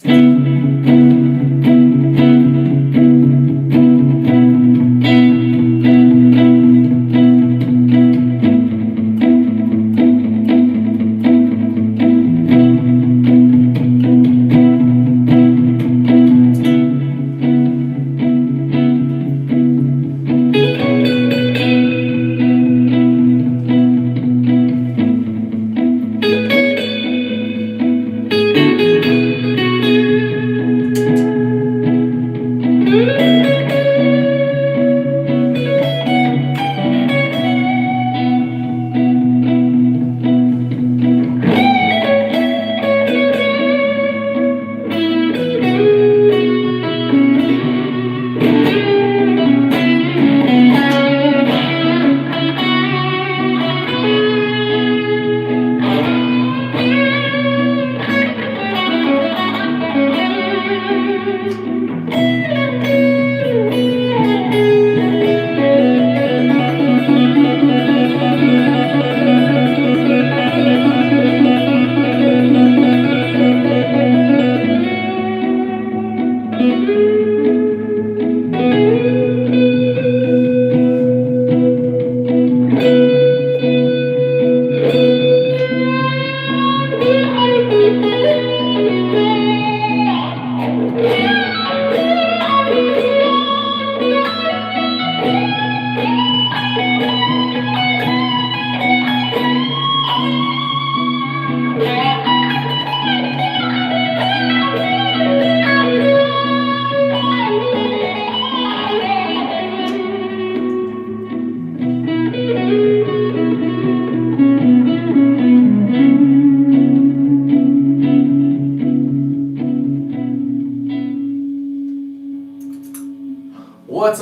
What's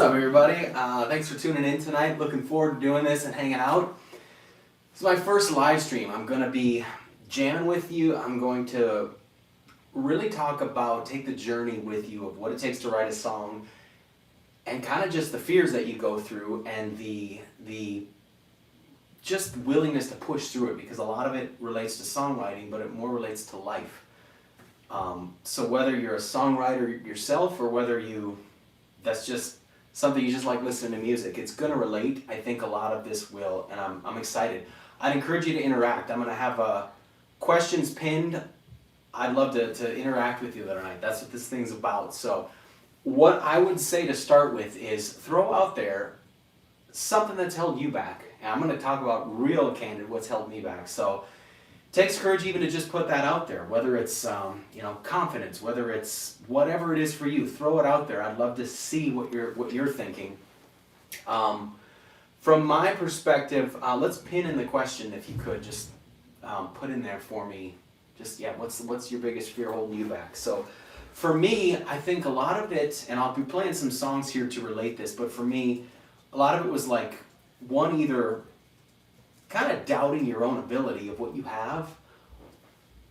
up, everybody? Thanks for tuning in tonight. Looking forward to doing this and hanging out. This is my first live stream. I'm going to be jamming with you. I'm going to really take the journey with you of what it takes to write a song and kind of just the fears that you go through and the just willingness to push through it, because a lot of it relates to songwriting, but it more relates to life. So whether you're a songwriter yourself or whether that's just something you just like listening to music, it's going to relate. I think a lot of this will, and I'm excited. I'd encourage you to interact. I'm going to have questions pinned. I'd love to interact with you tonight. That's what this thing's about. So what I would say to start with is throw out there something that's held you back. And I'm going to talk about real candid what's held me back. So it takes courage even to just put that out there, whether it's confidence, whether it's whatever it is for you. Throw it out there. I'd love to see what you're thinking. From my perspective, let's pin in the question, if you could just put in there for me. Just what's your biggest fear holding you back? So for me, I think a lot of it, and I'll be playing some songs here to relate this, but for me, a lot of it was like one, either kind of doubting your own ability of what you have,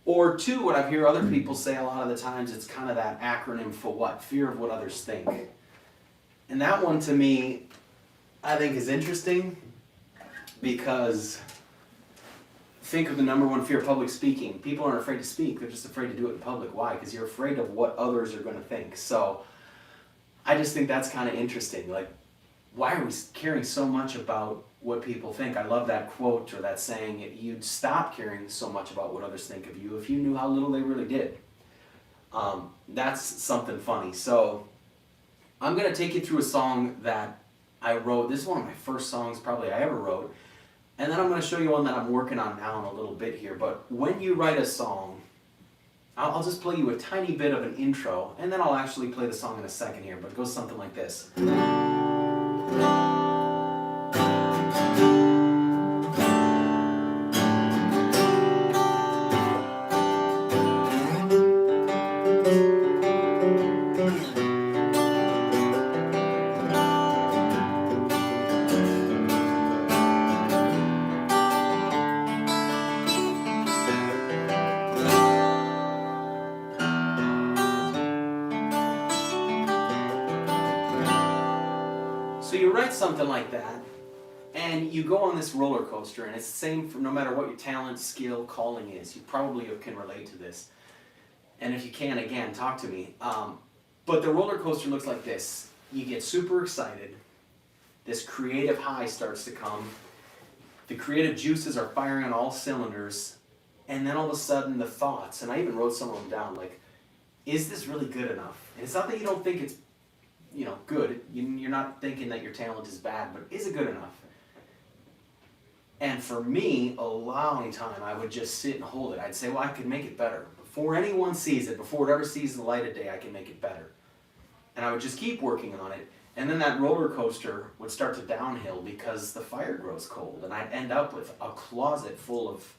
or two, what I hear other people say a lot of the times, it's kind of that acronym for what? Fear of what others think. And that one to me, I think is interesting, because think of the number one fear, public speaking. People aren't afraid to speak, they're just afraid to do it in public. Why? Because you're afraid of what others are going to think. So I just think that's kind of interesting. Like, why are we caring so much about what people think? I love that quote or that saying, you'd stop caring so much about what others think of you if you knew how little they really did. That's something funny. So I'm going to take you through a song that I wrote. This is one of my first songs probably I ever wrote. And then I'm going to show you one that I'm working on now in a little bit here. But when you write a song, I'll just play you a tiny bit of an intro, and then I'll actually play the song in a second here, but it goes something like this. So you write something like that, and you go on this roller coaster, and it's the same for no matter what your talent, skill, calling is. You probably can relate to this. And if you can, again, talk to me. But the roller coaster looks like this. You get super excited. This creative high starts to come. The creative juices are firing on all cylinders. And then all of a sudden the thoughts, and I even wrote some of them down, like, is this really good enough? And it's not that you don't think it's, good. You're not thinking that your talent is bad, but is it good enough? And for me, a long time, I would just sit and hold it. I'd say, well, I could make it better. Before anyone sees it, before it ever sees the light of day, I can make it better. And I would just keep working on it. And then that roller coaster would start to downhill because the fire grows cold. And I'd end up with a closet full of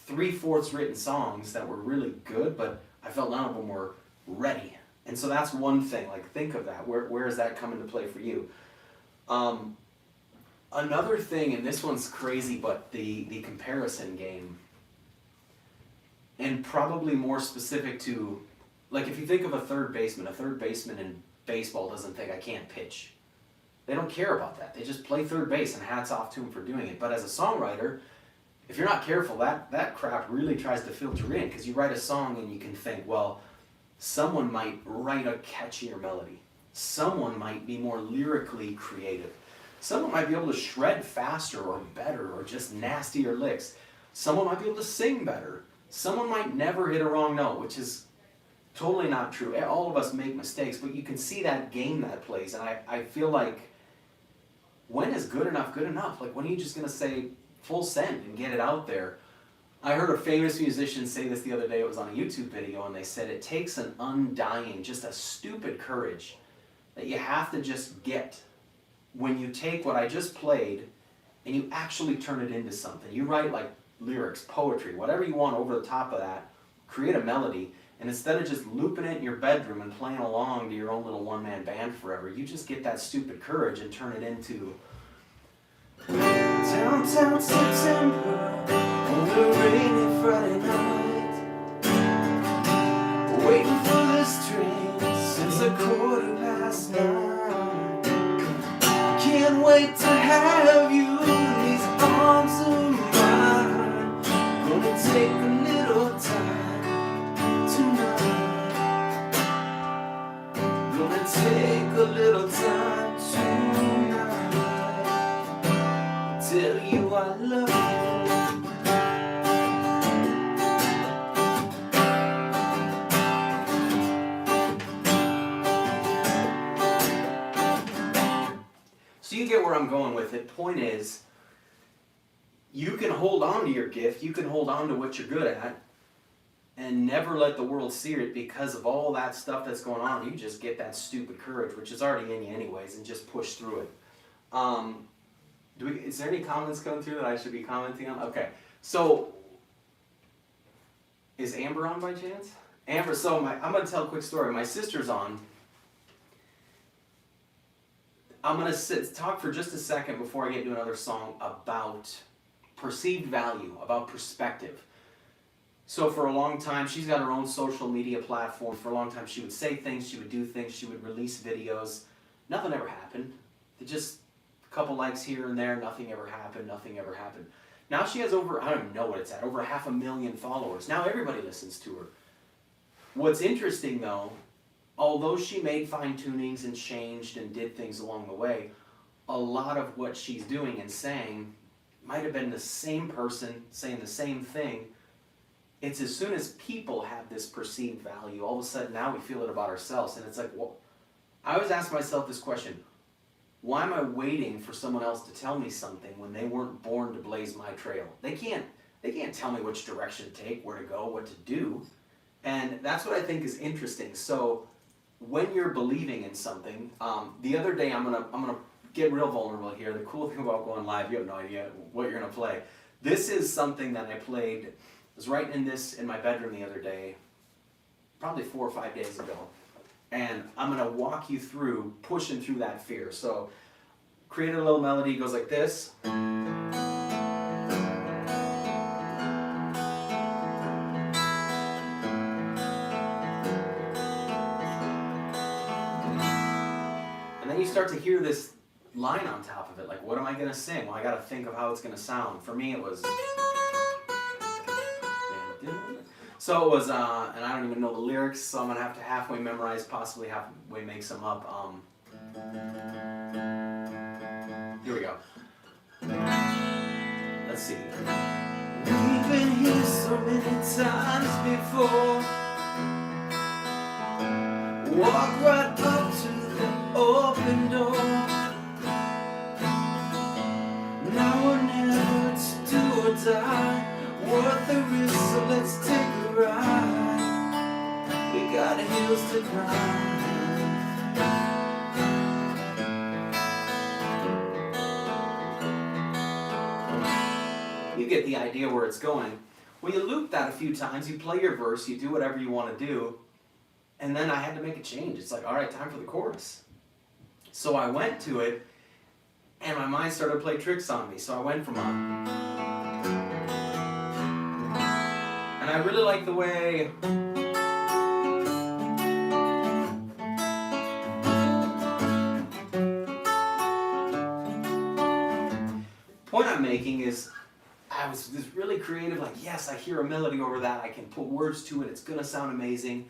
3/4 written songs that were really good, but I felt none of them were ready. And so that's one thing. Like, think of that. Where does that come into play for you? Another thing, and this one's crazy, but the comparison game. And probably more specific to, like, if you think of a third baseman in baseball doesn't think, I can't pitch. They don't care about that. They just play third base, and hats off to them for doing it. But as a songwriter, if you're not careful, that crap really tries to filter in, because you write a song and you can think, well, someone might write a catchier melody. Someone might be more lyrically creative. Someone might be able to shred faster or better or just nastier licks. Someone might be able to sing better. Someone might never hit a wrong note, which is totally not true. All of us make mistakes, but you can see that game that plays. And I feel like, when is good enough good enough? Like, when are you just going to say full send and get it out there? I heard a famous musician say this the other day. It was on a YouTube video, and they said it takes an undying, just a stupid courage that you have to just get when you take what I just played and you actually turn it into something. You write like lyrics, poetry, whatever you want over the top of that, create a melody, and instead of just looping it in your bedroom and playing along to your own little one-man band forever, you just get that stupid courage and turn it into Downtown September on a rainy Friday night, waiting for this train since 9:15. Can't wait to have you in these arms of mine. Gonna take a little time tonight. Gonna take a little time tonight. Tell you I love you. So you get where I'm going with it. Point is, you can hold on to your gift, you can hold on to what you're good at, and never let the world see it because of all that stuff that's going on. You just get that stupid courage, which is already in you anyways, and just push through it. Is there any comments coming through that I should be commenting on? Okay, so is Amber on by chance? Amber, so I'm going to tell a quick story. My sister's on. I'm going to talk for just a second before I get to another song about perceived value, about perspective. So for a long time, she's got her own social media platform. For a long time, she would say things, she would do things, she would release videos. Nothing ever happened. Just a couple likes here and there, nothing ever happened, nothing ever happened. Now she has over, I don't even know what it's at, over 500,000 followers. Now everybody listens to her. What's interesting though, although she made fine-tunings and changed and did things along the way, a lot of what she's doing and saying might have been the same person saying the same thing. It's as soon as people have this perceived value, all of a sudden now we feel it about ourselves. And it's like, well, I always ask myself this question: why am I waiting for someone else to tell me something when they weren't born to blaze my trail? They can't tell me which direction to take, where to go, what to do. And that's what I think is interesting. So when you're believing in something, the other day I'm gonna get real vulnerable here. The cool thing about going live, you have no idea what you're gonna play. This is something that I played. I was writing this in my bedroom the other day, probably 4 or 5 days ago, and I'm gonna walk you through pushing through that fear. So, create a little melody. Goes like this. You start to hear this line on top of it, like, what am I going to sing? Well, I got to think of how it's going to sound. For me, it was... So it was, and I don't even know the lyrics, so I'm gonna have to halfway memorize, possibly halfway make some up. Here we go. Let's see. We've been here so many times before. Walk right up to the open door. Now or never, it's do or die. Worth the risk, so let's take a ride. We got hills to climb. You get the idea where it's going. Well, you loop that a few times, you play your verse, you do whatever you want to do, and then I had to make a change. It's like, all right, time for the chorus. So I went to it, and my mind started to play tricks on me. So I went from and I really like the way point I'm making is I was this really creative, like, yes, I hear a melody over that, I can put words to it, it's gonna sound amazing.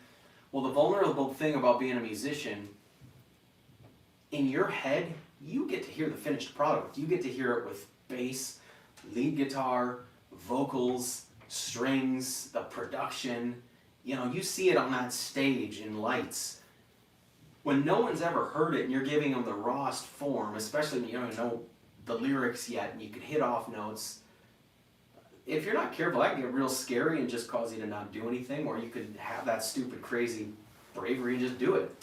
Well, the vulnerable thing about being a musician, in your head, you get to hear the finished product. You get to hear it with bass, lead guitar, vocals, strings, the production. You know, you see it on that stage in lights. When no one's ever heard it and you're giving them the rawest form, especially when you don't know the lyrics yet and you can hit off notes, if you're not careful, that can get real scary and just cause you to not do anything, or you could have that stupid, crazy bravery and just do it.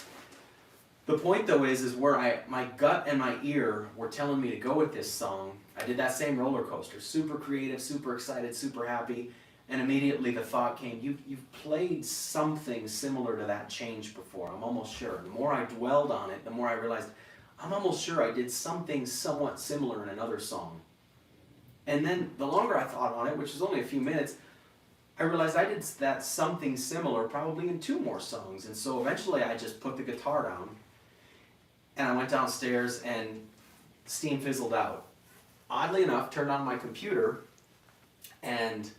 The point though is where my gut and my ear were telling me to go with this song. I did that same roller coaster, super creative, super excited, super happy, and immediately the thought came, you've played something similar to that change before, I'm almost sure. The more I dwelled on it, the more I realized, I'm almost sure I did something somewhat similar in another song. And then the longer I thought on it, which was only a few minutes, I realized I did that something similar probably in 2 more songs. And so eventually I just put the guitar down and I went downstairs and steam fizzled out. Oddly enough, turned on my computer and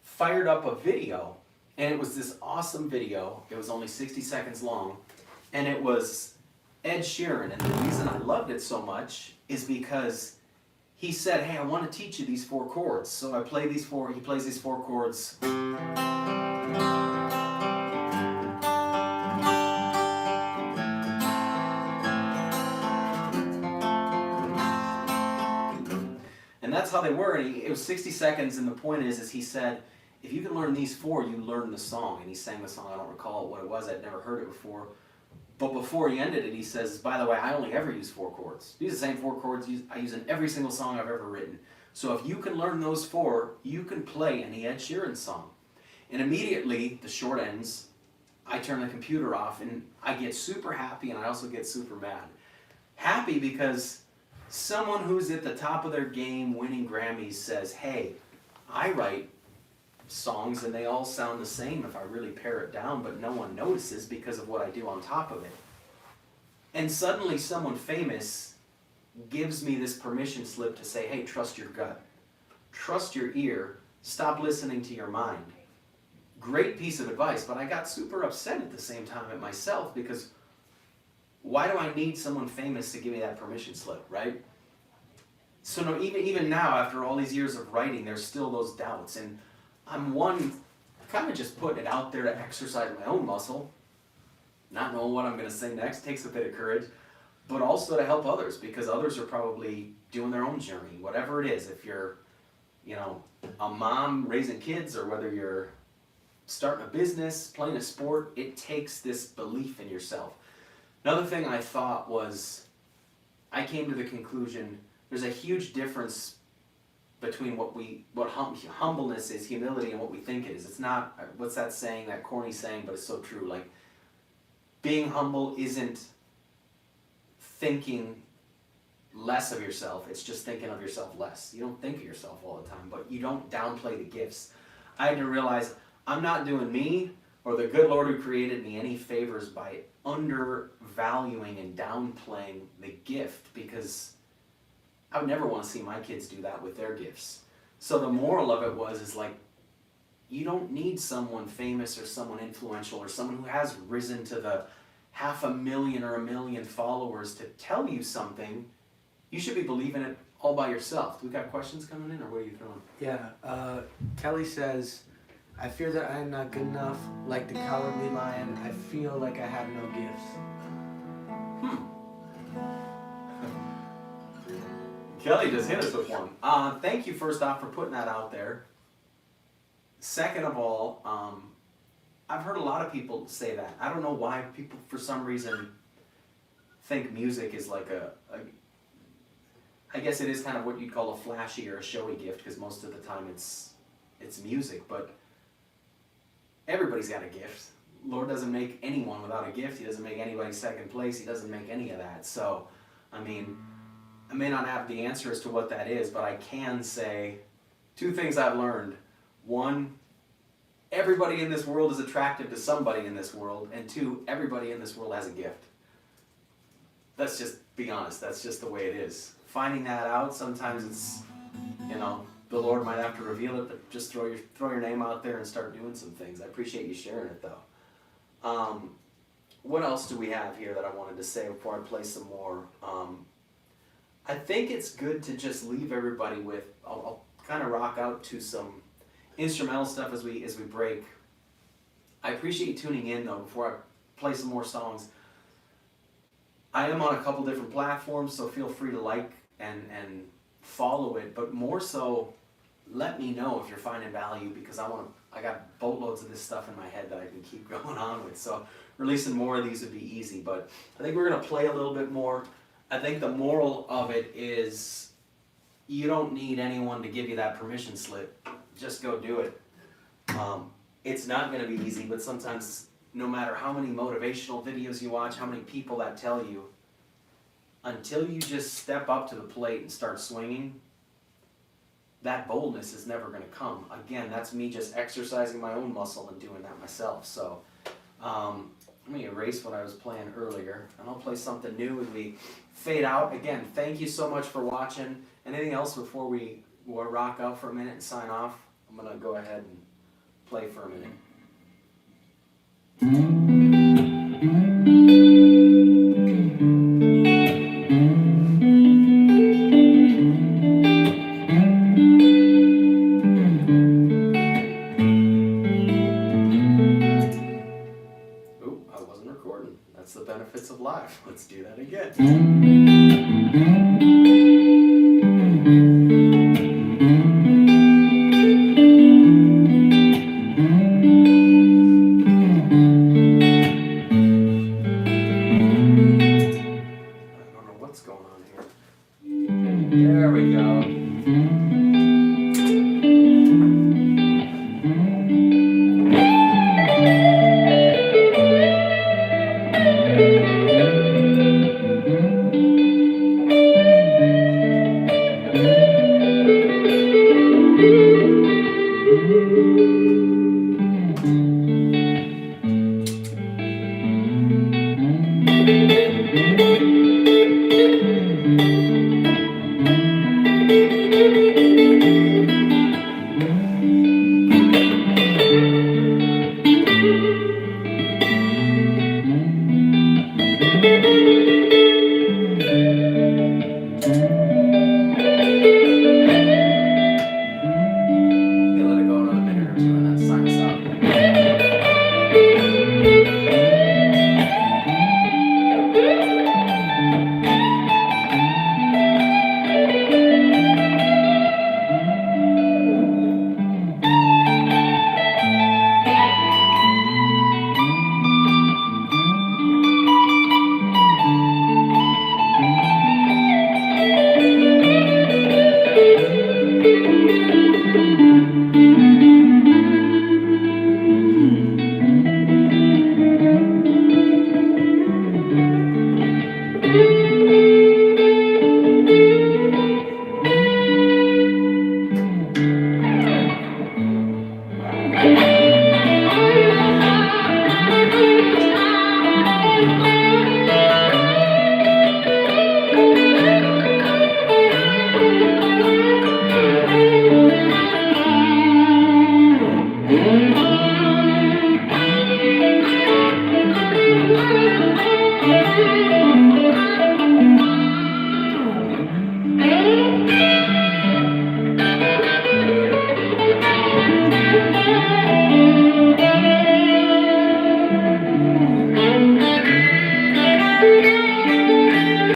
fired up a video. And it was this awesome video. It was only 60 seconds long. And it was Ed Sheeran. And the reason I loved it so much is because he said, hey, I want to teach you these 4 chords. So I play these 4, he plays these 4 chords. And that's how they were. And it was 60 seconds, and the point is he said, if you can learn these 4, you learn the song. And he sang the song, I don't recall what it was, I'd never heard it before. But before he ended it, he says, by the way, I only ever use 4 chords. These are the same 4 chords I use in every single song I've ever written. So if you can learn those 4, you can play any Ed Sheeran song. And immediately, the short ends, I turn the computer off and I get super happy and I also get super mad. Happy because someone who's at the top of their game winning Grammys says, hey, I write songs and they all sound the same if I really pare it down, but no one notices because of what I do on top of it. And suddenly someone famous gives me this permission slip to say, hey, trust your gut. Trust your ear. Stop listening to your mind. Great piece of advice, but I got super upset at the same time at myself because why do I need someone famous to give me that permission slip, right? So no, even now, after all these years of writing, there's still those doubts. And I'm kind of just putting it out there to exercise my own muscle. Not knowing what I'm going to say next takes a bit of courage, but also to help others because others are probably doing their own journey, whatever it is. If you're, a mom raising kids or whether you're starting a business, playing a sport, it takes this belief in yourself. Another thing I thought was, I came to the conclusion, there's a huge difference between what humbleness is, humility, and what we think it is. It's not, what's that saying, that corny saying, but it's so true. Like, being humble isn't thinking less of yourself, it's just thinking of yourself less. You don't think of yourself all the time, but you don't downplay the gifts. I had to realize I'm not doing me or the good Lord who created me any favors by undervaluing and downplaying the gift, because I would never want to see my kids do that with their gifts. So the moral of it is like, You don't need someone famous or someone influential or someone who has risen to the 500,000 or 1,000,000 followers to tell you something. You should be believing it all by yourself. We got questions coming in, or what are you throwing? Yeah, Kelly says, I fear that I am not good enough. Like the cowardly lion, I feel like I have no gifts. Kelly just hit us with one. Thank you first off for putting that out there. Second of all, I've heard a lot of people say that. I don't know why people, for some reason, think music is like I guess it is kind of what you'd call a flashy or a showy gift, because most of the time it's music, but everybody's got a gift. Lord doesn't make anyone without a gift. He doesn't make anybody second place. He doesn't make any of that. So, I mean, I may not have the answer as to what that is, but I can say two things I've learned. One, everybody in this world is attractive to somebody in this world, and two, everybody in this world has a gift. Let's just be honest. That's just the way it is. Finding that out, sometimes it's, the Lord might have to reveal it, but just throw your name out there and start doing some things. I appreciate you sharing it, though. What else do we have here that I wanted to say before I play some more? I think it's good to just leave everybody with, I'll kind of rock out to some instrumental stuff as we break. I appreciate you tuning in, though, before I play some more songs. I am on a couple different platforms, so feel free to like and follow it, but more so, let me know if you're finding value, because I got boatloads of this stuff in my head that I can keep going on with, so releasing more of these would be easy, but I think we're going to play a little bit more. I think the moral of it is you don't need anyone to give you that permission slip. Just go do it. It's not going to be easy, but sometimes no matter how many motivational videos you watch, how many people that tell you, until you just step up to the plate and start swinging, that boldness is never going to come. Again, that's me just exercising my own muscle and doing that myself. So let me erase what I was playing earlier, and I'll play something new as we fade out. Again, thank you so much for watching. Anything else before we rock out for a minute and sign off? I'm going to go ahead and play for a minute. Oop, I wasn't recording. That's the benefits of live. Let's do that again.